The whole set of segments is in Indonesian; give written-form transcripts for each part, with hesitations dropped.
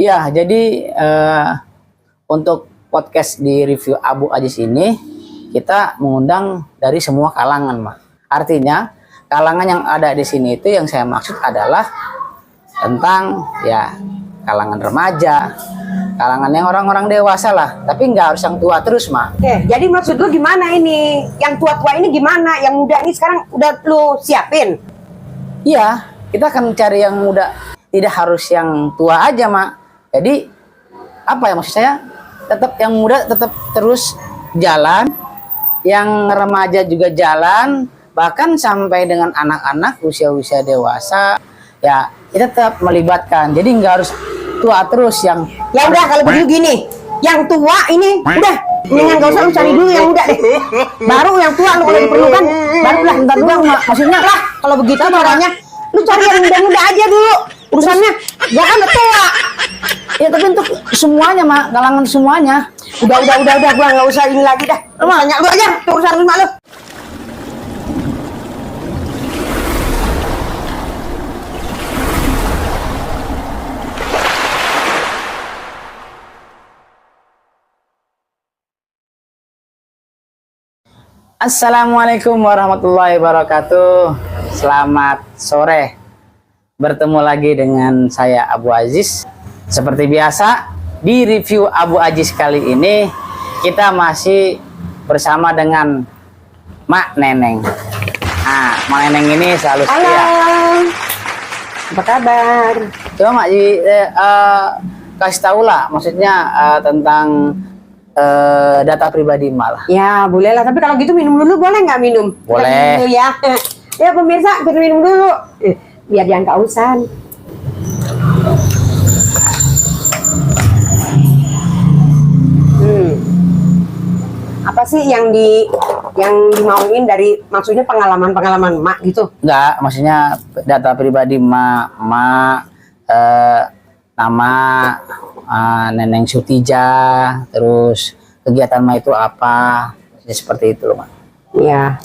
Ya, jadi untuk podcast di review Abu Aziz ini kita mengundang dari semua kalangan, Mak. Artinya kalangan yang ada di sini itu yang saya maksud adalah tentang ya kalangan remaja, kalangan yang orang-orang dewasa lah. Tapi nggak harus yang tua terus, Mak. Jadi maksud lu gimana ini? Yang tua-tua ini gimana? Yang muda ini sekarang udah lu siapin? Iya, kita akan cari yang muda. Tidak harus yang tua aja, Mak. Jadi apa ya maksud saya? Tetap yang muda tetap terus jalan, yang remaja juga jalan, bahkan sampai dengan anak-anak usia-usia dewasa. Ya, kita tetap melibatkan. Jadi nggak harus tua terus yang. Ya udah kalau begitu gini, yang tua ini udah mendingan gak usah lu cari dulu yang muda deh. Baru yang tua lu kalau diperlukan, baru lah ntar dulu maksudnya lah kalau begitu caranya lu cari yang muda-muda aja dulu. Urusannya jangan tua. Ya tapi untuk semuanya, Mak, kalangan semuanya. Udah gua nggak usah ini lagi dah. Lu tanya lu aja, urusan lu malu. Assalamualaikum warahmatullahi wabarakatuh. Selamat sore. Bertemu lagi dengan saya Abu Aziz. Seperti biasa, di review Abu Aziz kali ini kita masih bersama dengan Mak Neneng. Nah, Mak Neneng ini selalu setia. Halo. Apa kabar? Coba Mak kasih tahu lah, maksudnya tentang data pribadi malah. Ya boleh lah, tapi kalau gitu minum dulu boleh nggak minum? Boleh. Minum dulu ya. Ya pemirsa, kita minum dulu. Biar jangan kehausan. Apa sih yang dimauin dari maksudnya pengalaman Mak gitu? Enggak, maksudnya data pribadi Mak, nama Neneng Sutija, terus kegiatan Mak itu apa, seperti itu loh, Mak. Ya,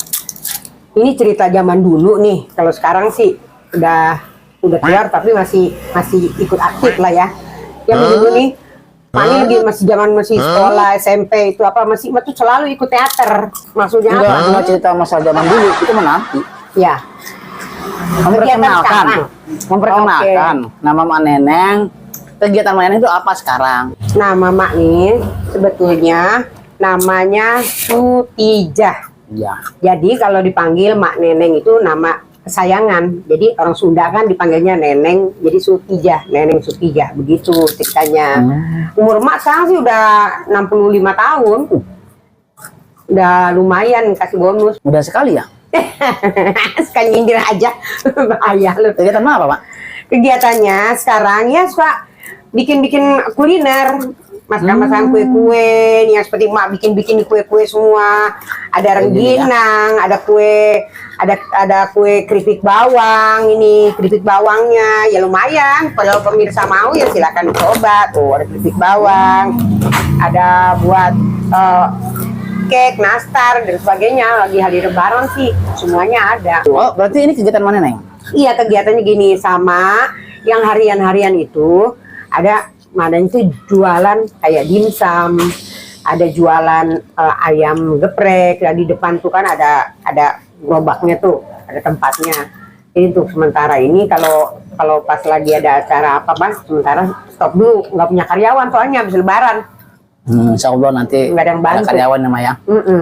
ini cerita zaman dulu nih. Kalau sekarang sih udah keluar tapi masih ikut aktif lah ya. Yang dulu nih, Mak ini masih zaman masih sekolah SMP itu apa masih selalu ikut teater. Maksudnya apa? Enggak cerita masa zaman dulu, itu menanti. Ya. Memperkenalkan nama Mak Neneng. Kegiatan Mak Neneng itu apa sekarang? Nama Mak nih sebetulnya namanya Sutijah. Ya. Jadi kalau dipanggil Mak Neneng itu nama kesayangan. Jadi orang Sunda kan dipanggilnya Neneng, jadi Sutijah, Neneng Sutijah, begitu ceritanya. Umur Mak sekarang sih udah 65 tahun. Udah lumayan kasih bonus. Mudah sekali ya? Sekali nyindir aja. Bahaya lu. Kegiatan apa, Pak? Kegiatannya sekarang ya suka bikin-bikin kuliner. Masakan kue-kue yang seperti Mak bikin kue-kue semua. Ada rengginang, ada kue keripik bawang, ini keripik bawangnya ya lumayan. Kalau pemirsa mau ya silakan coba. Tuh ada keripik bawang, ada buat cake, nastar dan sebagainya. Lagi hari Lebaran sih semuanya ada. Oh, berarti ini kegiatan Mak Neneng? Iya, kegiatannya gini, sama yang harian-harian itu ada Madan itu jualan kayak dimsum, ada jualan ayam geprek. Dan di depan tuh kan ada gerobaknya tuh, ada tempatnya. Ini tuh sementara ini kalau pas lagi ada acara apa Bang, sementara stop dulu, nggak punya karyawan soalnya habis Lebaran. Insya Allah nanti nggak ada yang bantu. ada karyawan namanya.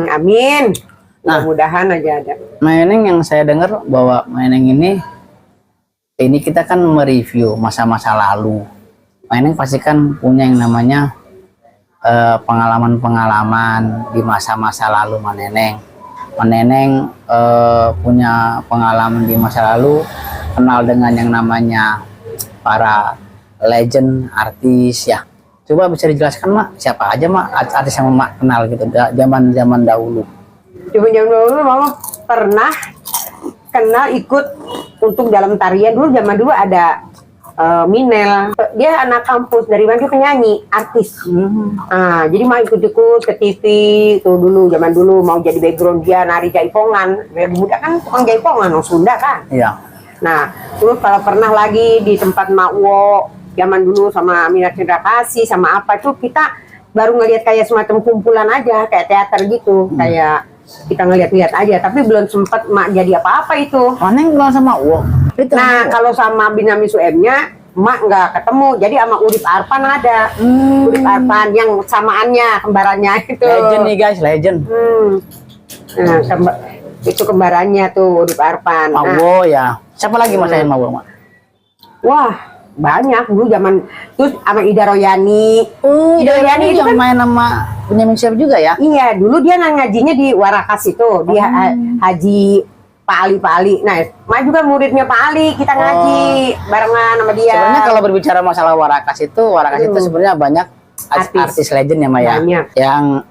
Amin. Nah, Mudah-mudahan aja ada. Mak Neneng yang saya dengar bahwa Mak Neneng ini kita kan mereview masa-masa lalu. Mak Neneng pasti kan punya yang namanya pengalaman-pengalaman di masa-masa lalu Mak Neneng. Mak Neneng punya pengalaman di masa lalu, kenal dengan yang namanya para legend artis ya. Coba bisa dijelaskan Mak, siapa aja Mak artis yang Mak kenal gitu zaman dahulu. Zaman dulu Mama pernah kenal ikut untuk dalam tarian. Dulu zaman dulu ada Minel, dia anak kampus dari Bandung, penyanyi, artis. Nah, jadi mau ikut-ikut ke TV tuh dulu, zaman dulu mau jadi background dia nari jaipongan. Dari muda kan tukang jaipongan, orang Sunda kan. Iya. Nah, terus kalau pernah lagi di tempat Makwo zaman dulu sama Minat Cendra Kasih sama apa tuh kita baru ngelihat kayak semacam kumpulan aja kayak teater gitu, kayak kita ngeliat-lihat aja, tapi belum sempat mak jadi apa-apa itu. Neng kenal sama Uwo. Nah kalau sama Binamis UM-nya mak nggak ketemu, jadi sama Urip Arpan ada. Urip Arpan yang samaannya kembarannya itu. Legend nih guys, legend. Nah, itu kembarannya tuh Urip Arpan. Nah, Uwo ya. Siapa lagi mas saya Uwo, Mak? wah banyak dulu zaman, terus sama Ida Royani. Ida Royani itu yang kan, main sama Benyamin Sueb juga ya? iya dulu dia ngajinya di Warakas itu, dia Haji Pak Ali. Nah, mak juga muridnya Pak Ali, kita ngaji barengan sama dia. Sebenarnya kalau berbicara masalah Warakas itu sebenarnya banyak artis legend ya Maya. Yang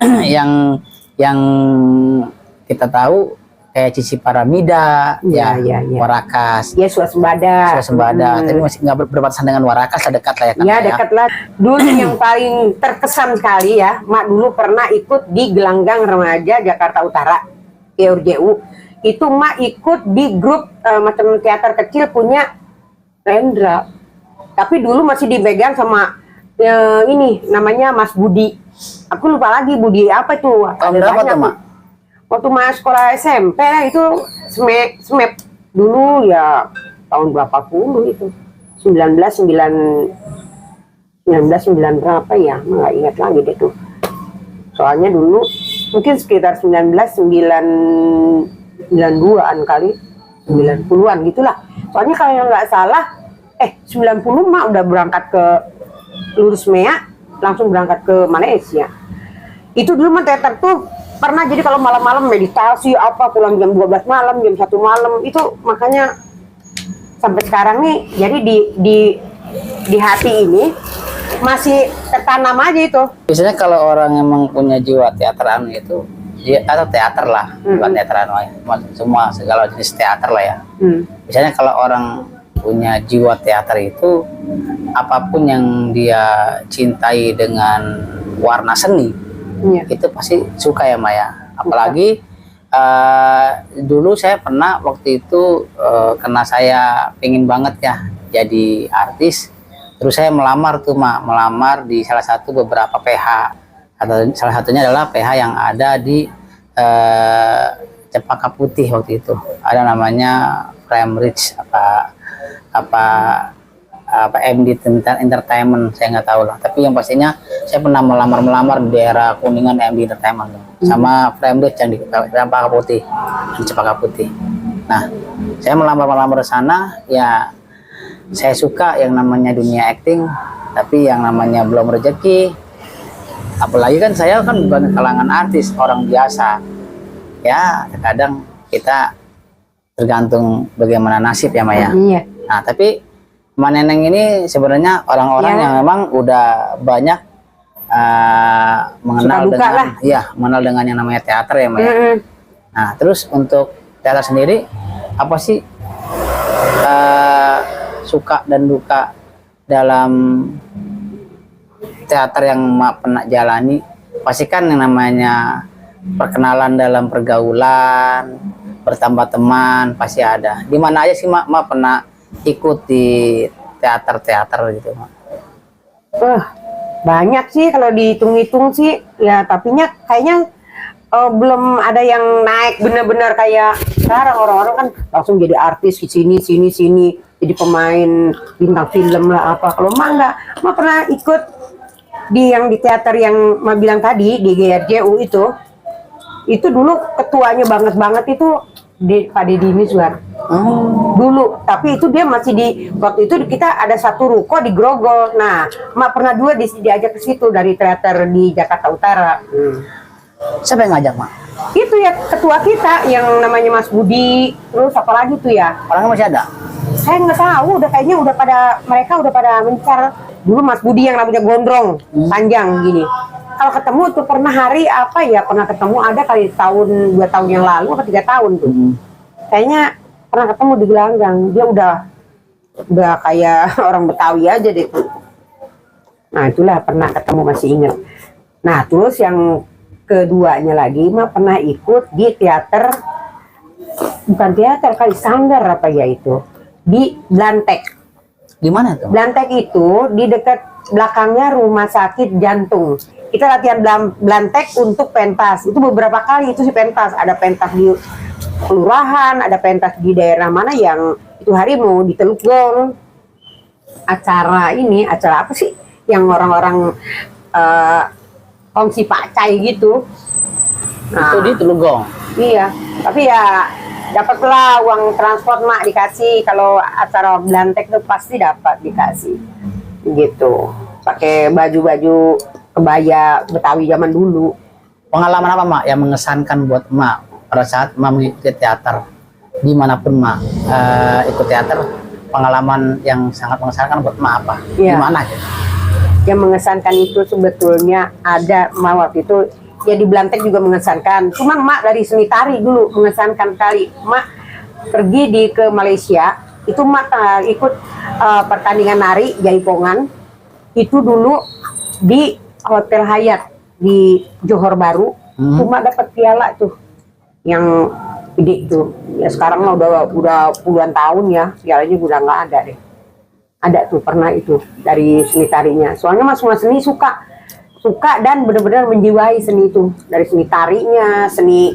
yang kita tahu kayak Cici Paramida, ya. Warakas, Ya Suasembada. tapi masih nggak berbatasan dengan Warakas, dekat lah ya. Ya dekat lah. Dulu yang paling terkesan sekali ya, mak dulu pernah ikut di Gelanggang Remaja Jakarta Utara, GRJU. Itu mak ikut di grup macam teater kecil punya Rendra. Tapi dulu masih dipegang sama ini namanya Mas Budi. Aku lupa lagi Budi apa itu. Tahun berapa tuh Mak? Waktu mas sekolah SMP itu SMEP dulu ya tahun berapa puluh itu 1909 berapa ya, nggak ingat lagi deh tuh. Soalnya dulu mungkin sekitar 1992an kali, 90-an gitulah. Soalnya kalau yang nggak salah 90 mah udah berangkat ke lulus MEA langsung berangkat ke Malaysia. Itu dulu mah teater tuh pernah, jadi kalau malam-malam meditasi apa, pulang jam 12 malam, jam 1 malam itu, makanya sampai sekarang nih jadi di hati ini masih tertanam aja itu. Biasanya kalau orang emang punya jiwa teateran itu dia atau teater lah, bukan teateran ya. Semua segala jenis teater lah ya. Biasanya kalau orang punya jiwa teater itu apapun yang dia cintai dengan warna seni itu pasti suka ya Maya. Apalagi dulu saya pernah waktu itu karena saya pengen banget ya jadi artis, terus saya melamar tuh melamar di salah satu beberapa PH, atau salah satunya adalah PH yang ada di Cempaka Putih. Waktu itu ada namanya Prime Rich apa MD Entertainment, saya nggak tahu lah, tapi yang pastinya saya pernah melamar di daerah Kuningan MD Entertainment sama Frame Rich yang di Cempaka Putih. Nah, saya melamar di sana ya, saya suka yang namanya dunia acting, tapi yang namanya belum rezeki. Apalagi kan saya kan bukan kalangan artis, orang biasa ya, kadang kita tergantung bagaimana nasib ya Maya. Nah, tapi Mbak Neneng ini sebenarnya orang-orang yang memang udah banyak mengenal dengan yang namanya teater ya Mbak. Nah, terus untuk teater sendiri apa sih suka dan duka dalam teater yang Mbak pernah jalani? Pasti kan yang namanya perkenalan dalam pergaulan, bertambah teman pasti ada. Di mana aja sih Mbak pernah ikut di teater-teater gitu Mak? Banyak sih kalau dihitung-hitung sih ya, tapi kayaknya belum ada yang naik benar-benar kayak sekarang. Orang-orang kan langsung jadi artis di sini jadi pemain bintang film lah apa. Kalau enggak, pernah ikut di teater yang bilang tadi di GRJU itu dulu ketuanya banget itu Pak Deddy Mizwar. Dulu, tapi itu dia masih waktu itu kita ada satu ruko di Grogol. Nah, pernah dua diajak ke situ dari teater di Jakarta Utara. Siapa yang ngajak Mak? Itu ya ketua kita yang namanya Mas Budi. Terus apa lagi tuh ya? Orangnya masih ada? Saya nggak tahu, kayaknya mereka udah pada mencar. Dulu Mas Budi yang rambutnya gondrong, panjang gini. Kalau ketemu tuh pernah pernah ketemu ada kali 2 tahun yang lalu atau 3 tahun tuh. Kayaknya pernah ketemu di Gelanggang. Dia udah kayak orang Betawi aja deh. Nah, itulah pernah ketemu, masih ingat. Nah, terus yang keduanya lagi pernah ikut di teater, bukan teater kali, sanggar apa ya itu, di Blantek. Di mana itu? Blantek itu di dekat belakangnya rumah sakit jantung. Kita latihan blantek untuk pentas. Itu beberapa kali itu sih pentas. Ada pentas di kelurahan, ada pentas di daerah mana yang itu hari mau di Teluk Gong. Acara ini, acara apa sih? Yang orang-orang kongsi pacai gitu. Itu di Teluk Gong. Iya, tapi ya dapatlah uang transport mak dikasih. Kalau acara blantek tuh pasti dapat dikasih gitu, pakai baju-baju kebaya Betawi zaman dulu. Pengalaman apa mak yang mengesankan buat mak pada saat mak mengikuti teater dimanapun mak ikut teater? Pengalaman yang sangat mengesankan buat mak apa? Iya. Gimana gitu? Yang mengesankan itu sebetulnya ada mak waktu itu ya di Blantek juga mengesankan. Cuman mak dari seni tari dulu mengesankan kali. Mak pergi ke Malaysia itu mak ikut pertandingan nari Jaipongan itu dulu di Hotel Hyatt di Johor Bahru. Cuma dapat piala tuh yang gede tuh. Ya sekarang mah udah puluhan tahun ya, pialanya udah nggak ada deh. Ada tuh pernah itu dari seni tarinya. Soalnya mas semua seni suka dan benar-benar menjiwai seni itu, dari seni tarinya, seni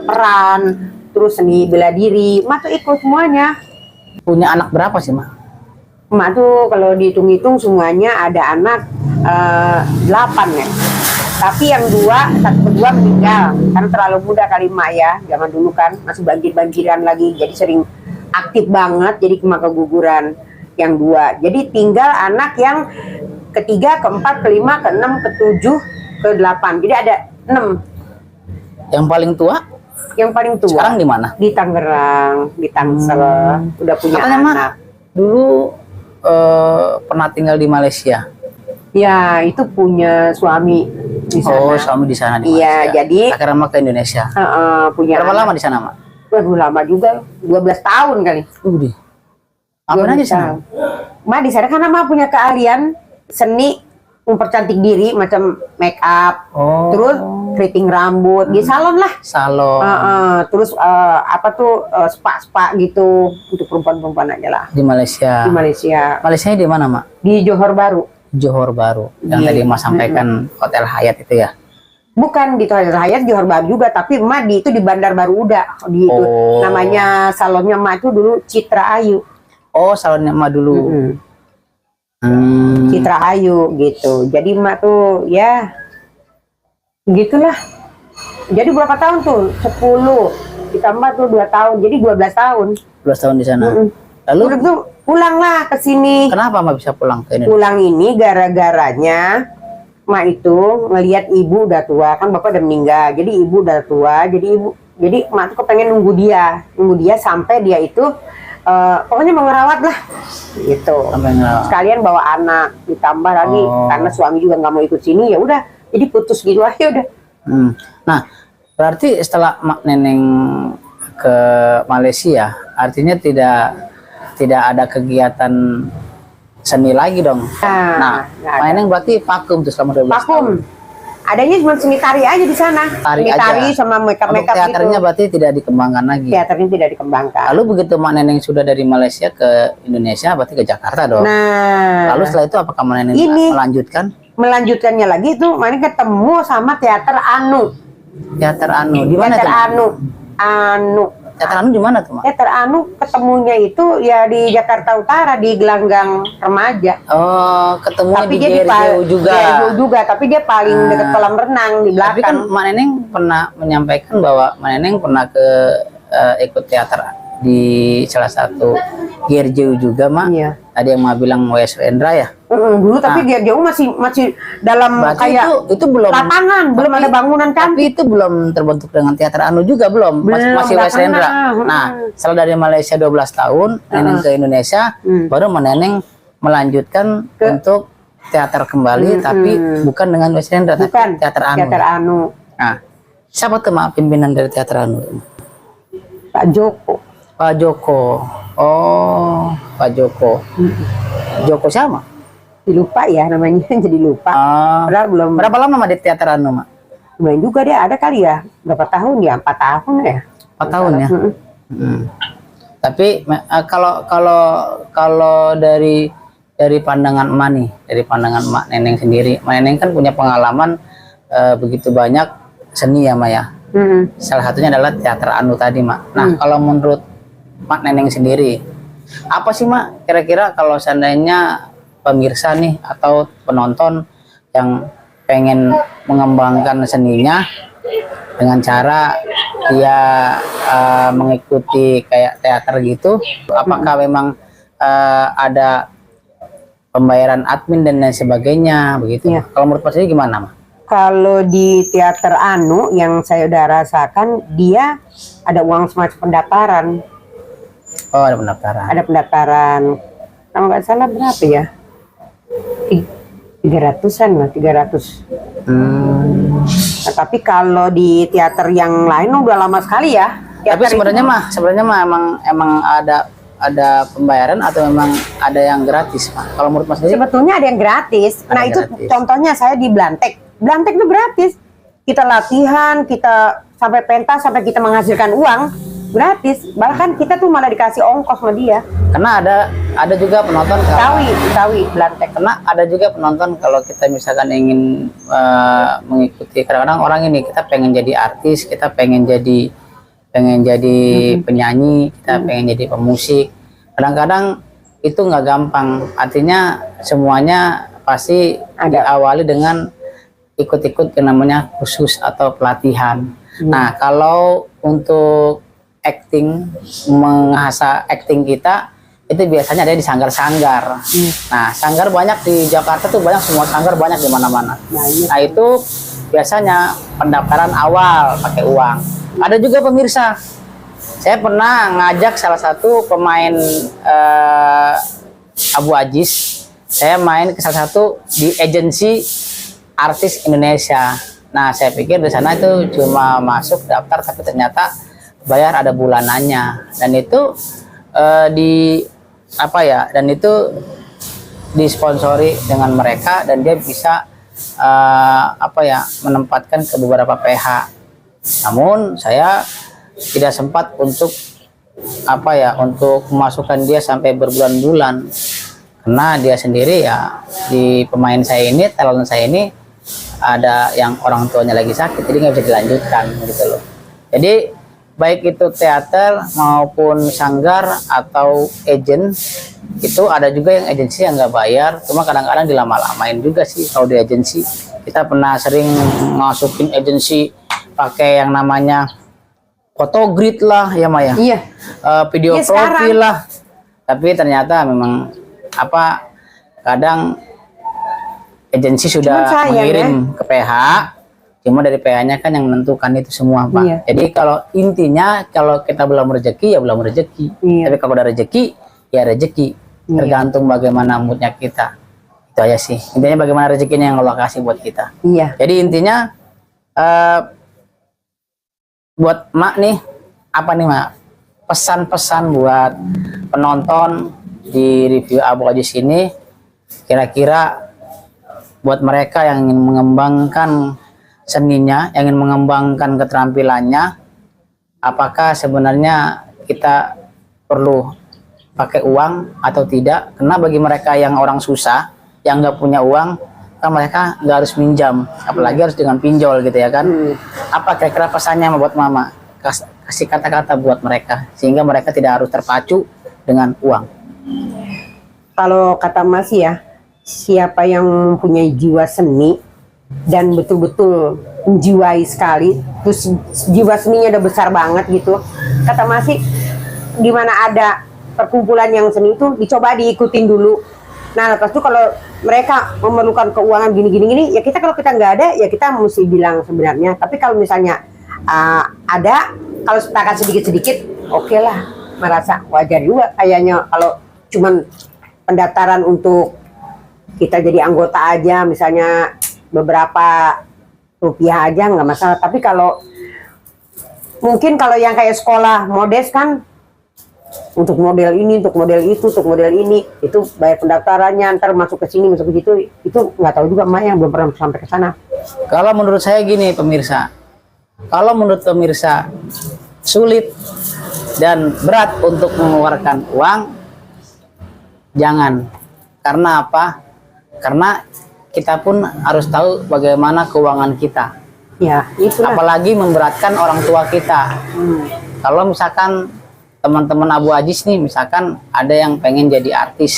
peran, terus seni bela diri. Mak tuh ikut semuanya. Punya anak berapa sih mak? Mak tuh kalau dihitung-hitung semuanya ada anak 8 ya. Tapi yang satu kedua meninggal karena terlalu muda kali mak ya. Zaman dulu kan masih banjir-banjiran lagi, jadi sering aktif banget, jadi mak keguguran. Yang 2, jadi tinggal anak yang ketiga, keempat, kelima, keenam, ketujuh, ke-8. Jadi ada 6. Yang paling tua? Yang paling tua Sekarang di mana? di Tangerang, di Tangsel. Udah punya Katanya mak anak. dulu pernah tinggal di Malaysia. Ya, itu punya suami di sana. Oh, suami di sana di Iya, Malaysia. jadi akhirnya mak ke Indonesia. punya Berapa anak. lama di sana mak? Waduh, lama juga, 12 tahun kali. Di. Apa aja di sana? Mak di sana karena mak punya keahlian seni mempercantik diri, macam make up, Oh. terus keriting rambut, di salon lah. Salon. Terus spa gitu untuk perempuan-perempuan aja lah Di Malaysia. di Malaysia. Malaysia di mana mak? Di Johor Bahru. Johor Bahru. Yang Iya. tadi mas sampaikan Hotel Hyatt itu ya. Bukan di Hotel Hyatt Johor Bahru juga, tapi emak itu di Bandar Baru Uda. Di itu Oh. namanya salonnya emak itu dulu Citra Ayu. Oh, salonnya mak dulu. Citra Ayu gitu. Jadi emak tuh ya gitulah. Jadi berapa tahun tuh? 10 ditambah tuh 2 tahun. Jadi 12 tahun. 12 tahun di sana. Lalu Udah tuh pulanglah ke sini. kenapa mak bisa pulang ke Indonesia? Pulang ini gara-garanya mak itu ngelihat ibu udah tua, kan bapak udah meninggal. Jadi ibu udah tua, jadi mak tuh kepengen nunggu dia sampai dia itu pokoknya mau ngerawat lah gitu. Sampai ngerawat. Sekalian bawa anak, ditambah lagi karena suami juga nggak mau ikut sini, ya udah jadi putus gitu aja udah. Nah, berarti setelah mak neneng ke Malaysia, artinya tidak ada kegiatan seni lagi dong. Nah, nggak ada. mak neneng berarti vakum tuh selama 12 Vakum. tahun. Adanya cuma seni tari aja di sana. Tari Seni aja. tari sama make Untuk up teaternya gitu. berarti tidak dikembangkan lagi. Teaternya tidak dikembangkan. Lalu begitu mak neneng sudah dari Malaysia ke Indonesia, berarti ke Jakarta dong. Nah, Lalu setelah itu apakah mak neneng Ini. melanjutkan melanjutkannya lagi itu mana ketemu sama teater Anu. teater Anu? Di mana Teater tuh? Anu. Teater Anu di mana tuh mak? Teater Anu ketemunya itu ya di Jakarta Utara di Gelanggang Remaja. Oh, ketemunya Tapi di dia GRJU juga. GRJU juga, tapi dia paling dekat kolam renang di Tapi kan belakang. Mak Neneng pernah menyampaikan bahwa Mak Neneng pernah ikut teater di salah satu GRJU juga, Mak. Iya. Tadi yang Mak bilang W.S. Rendra ya. Dulu tapi GRJU masih dalam Berarti kayak itu belum lapangan, belum ada bangunan kan. Tapi itu belum terbentuk dengan teater Anu juga belum. Masih nggak W.S. Rendra. pernah. Nah, setelah dari Malaysia 12 tahun, Neneng ke Indonesia, baru Mak Neneng melanjutkan untuk teater kembali, tapi bukan dengan W.S. Rendra, tapi Bukan teater Anu. Teater Anu. Nah, siapa tuh Mak pimpinan dari teater Anu? Pak Joko. Pak Joko. Oh, Pak Joko. Joko siapa? Lupa ya namanya, jadi lupa. Padahal belum Berapa lama Mak di teater Anu, Mak? lumayan juga dia, ada kali ya berapa tahun ya, 4 tahun ya. 4 tahun ya. Kalau kalau kalau dari pandangan emak nih, dari pandangan emak Neneng sendiri, emak Neneng kan punya pengalaman begitu banyak seni ya, Mak ya. Salah satunya adalah teater Anu tadi, Mak. Nah, kalau menurut Mak Neneng sendiri, apa sih, Mak, kira-kira kalau seandainya pemirsa nih atau penonton yang pengen mengembangkan seninya dengan cara dia mengikuti kayak teater gitu, apakah memang ada pembayaran admin dan lain sebagainya begitu? Iya. Kalau menurut Mas ini gimana, Mak? Kalau di teater Anu yang saya udah rasakan, dia ada uang semacam pendaftaran. Oh, ada pendaftaran. Ada pendaftaran. Kalau nggak salah berapa ya? 300-an lah, 300. Nah, tapi kalau di teater yang lain udah lama sekali ya. Tapi sebenarnya mah emang ada pembayaran atau memang ada yang gratis, Pak? Kalau menurut Mas sendiri? Sebetulnya ada yang gratis. Ada Nah, yang itu gratis. contohnya saya di Blantek. Blantek itu gratis. Kita latihan, kita sampai pentas, sampai kita menghasilkan uang, gratis. Bahkan kita tuh malah dikasih ongkos sama dia. Karena ada juga penonton Tawi Blantek. karena ada juga penonton kalau kita misalkan ingin mengikuti, kadang-kadang orang ini kita pengen jadi artis, kita pengen jadi penyanyi, kita pengen jadi pemusik. Kadang-kadang itu nggak gampang. Artinya semuanya pasti diawali dengan ikut-ikut yang namanya kursus atau pelatihan. Nah, kalau untuk acting, mengasah acting kita itu biasanya ada di sanggar-sanggar. Nah, sanggar banyak di Jakarta tuh, banyak, semua sanggar banyak di mana-mana. Nah, itu biasanya pendaftaran awal pakai uang. Ada juga pemirsa, saya pernah ngajak salah satu pemain Abu Ajis, saya main ke salah satu di agensi artis Indonesia. Nah, saya pikir di sana itu cuma masuk daftar, tapi ternyata bayar ada bulanannya, dan itu dan itu disponsori dengan mereka, dan dia bisa menempatkan ke beberapa PH. Namun saya tidak sempat untuk untuk memasukkan dia sampai berbulan-bulan, karena dia sendiri ya, di pemain saya ini, talent saya ini ada yang orang tuanya lagi sakit, jadi nggak bisa dilanjutkan gitu loh. Jadi baik itu teater maupun sanggar atau agent, itu ada juga yang agensi yang nggak bayar, cuma kadang-kadang dilama-lamain juga sih. Kalau di agensi kita pernah sering masukin agensi pakai yang namanya photogrid lah ya, Maya. Iya. Video profil lah, tapi ternyata memang kadang agensi sudah mengirim ke PH, cuma dari PH-nya kan yang menentukan itu semua, Pak. Iya. Jadi kalau intinya, kalau kita belum rezeki ya belum rezeki. Iya. Tapi kalau udah rezeki ya rezeki. Iya. Tergantung bagaimana moodnya kita. Itu aja sih. Intinya bagaimana rezekinya yang Allah kasih buat kita. Iya. Jadi intinya buat Mak nih, apa nih, Mak? Pesan-pesan buat penonton di review Abu Ajis ini, kira-kira buat mereka yang ingin mengembangkan seninya, yang ingin mengembangkan keterampilannya, apakah sebenarnya kita perlu pakai uang atau tidak? Karena bagi mereka yang orang susah, yang nggak punya uang, kan mereka nggak harus minjam, apalagi harus dengan pinjol gitu ya kan. Apa kira-kira pesannya buat Mama? Kasih kata-kata buat mereka sehingga mereka tidak harus terpacu dengan uang. Kalau kata Mas ya, siapa yang mempunyai jiwa seni dan betul-betul menjiwai sekali, terus jiwa seninya udah besar banget gitu, kata Mas sih, di mana ada perkumpulan yang seni itu dicoba diikutin dulu. Nah, lepas itu kalau mereka memerlukan keuangan gini, ya kita, kalau kita nggak ada ya kita mesti bilang sebenarnya. Tapi kalau misalnya ada, kalau setakat sedikit-sedikit, oke lah, merasa wajar juga kayaknya. Kalau cuman pendaftaran untuk kita jadi anggota aja, misalnya beberapa rupiah aja nggak masalah. Tapi kalau mungkin kalau yang kayak sekolah modest kan, untuk model ini, untuk model itu, untuk model ini, itu bayar pendaftarannya, ntar masuk ke sini, masuk ke situ, itu nggak tahu juga Mak, yang belum pernah sampai ke sana. Kalau menurut saya gini pemirsa, kalau menurut pemirsa sulit dan berat untuk mengeluarkan uang, jangan. Karena apa? Karena kita pun harus tahu bagaimana keuangan kita. Ya, itulah. Apalagi memberatkan orang tua kita. Kalau misalkan teman-teman Abu Aziz nih, misalkan ada yang pengen jadi artis,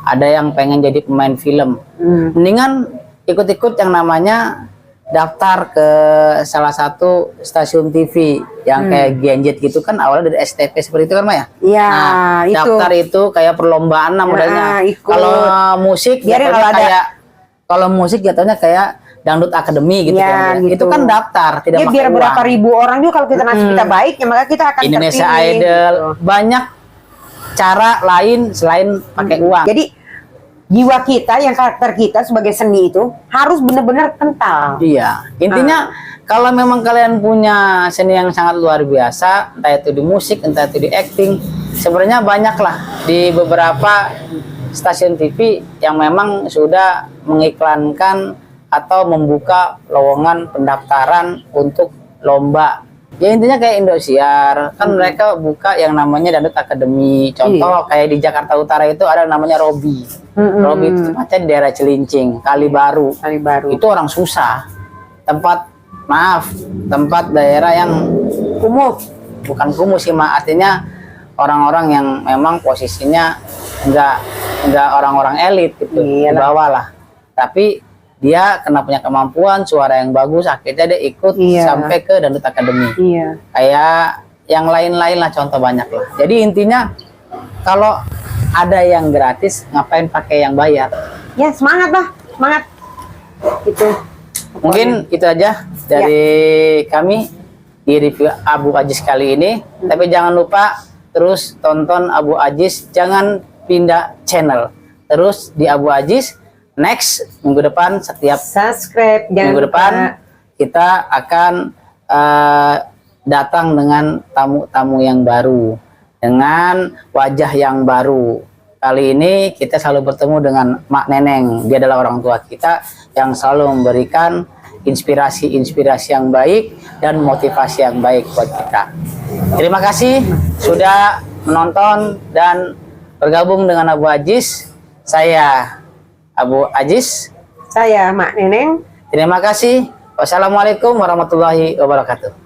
ada yang pengen jadi pemain film, mendingan ikut-ikut yang namanya daftar ke salah satu stasiun TV yang kayak Genjet gitu kan, awalnya dari STP seperti itu kan, Maya? Iya, Nah, itu. daftar itu kayak perlombaan lah modelnya. ikut. Kalau musik Biarin jatuhnya kalau ada- kayak kalau musik jatuhnya kayak Dangdut Academy gitu Ya, kan. gitu. Itu kan daftar, tidak Ya, pakai biar uang. berapa ribu orang juga kalau kita nasib kita baik, ya maka kita akan Indonesia terpilih, Idol, gitu. banyak cara lain selain pakai uang. Jadi jiwa kita, yang karakter kita sebagai seni itu harus benar-benar kental. Iya, intinya kalau memang kalian punya seni yang sangat luar biasa, entah itu di musik, entah itu di acting, sebenarnya banyak lah di beberapa stasiun TV yang memang sudah mengiklankan atau membuka lowongan pendaftaran untuk lomba. Ya intinya kayak Indosiar, kan mereka buka yang namanya Dangdut Academy. Contoh kayak di Jakarta Utara itu ada namanya Robi. Robi itu tempatnya di daerah Cilincing, Kali Baru. Kali Baru. Itu orang susah. Tempat daerah yang kumuh, bukan kumuh sih, artinya orang-orang yang memang posisinya enggak orang-orang elit gitu, di Iyalah. bawah lah. Tapi dia kena punya kemampuan, suara yang bagus, akhirnya dia ikut sampai ke Dangdut Academy. Iya. Kayak yang lain-lain lah, contoh banyak lah. Jadi intinya kalau ada yang gratis, ngapain pakai yang bayar? Ya, semangat lah, semangat. Itu. Mungkin itu aja dari kami di review Abu Aziz kali ini. Tapi jangan lupa terus tonton Abu Aziz, jangan pindah channel. Terus di Abu Aziz, next minggu depan setiap Subscribe, jangan minggu lupa. depan kita akan datang dengan tamu-tamu yang baru, dengan wajah yang baru. Kali ini kita selalu bertemu dengan Mak Neneng. Dia adalah orang tua kita yang selalu memberikan inspirasi-inspirasi yang baik dan motivasi yang baik buat kita. Terima kasih sudah menonton dan bergabung dengan Abu Aziz. Saya Abu Aziz. Saya Mak Neneng. Terima kasih. Wassalamualaikum warahmatullahi wabarakatuh.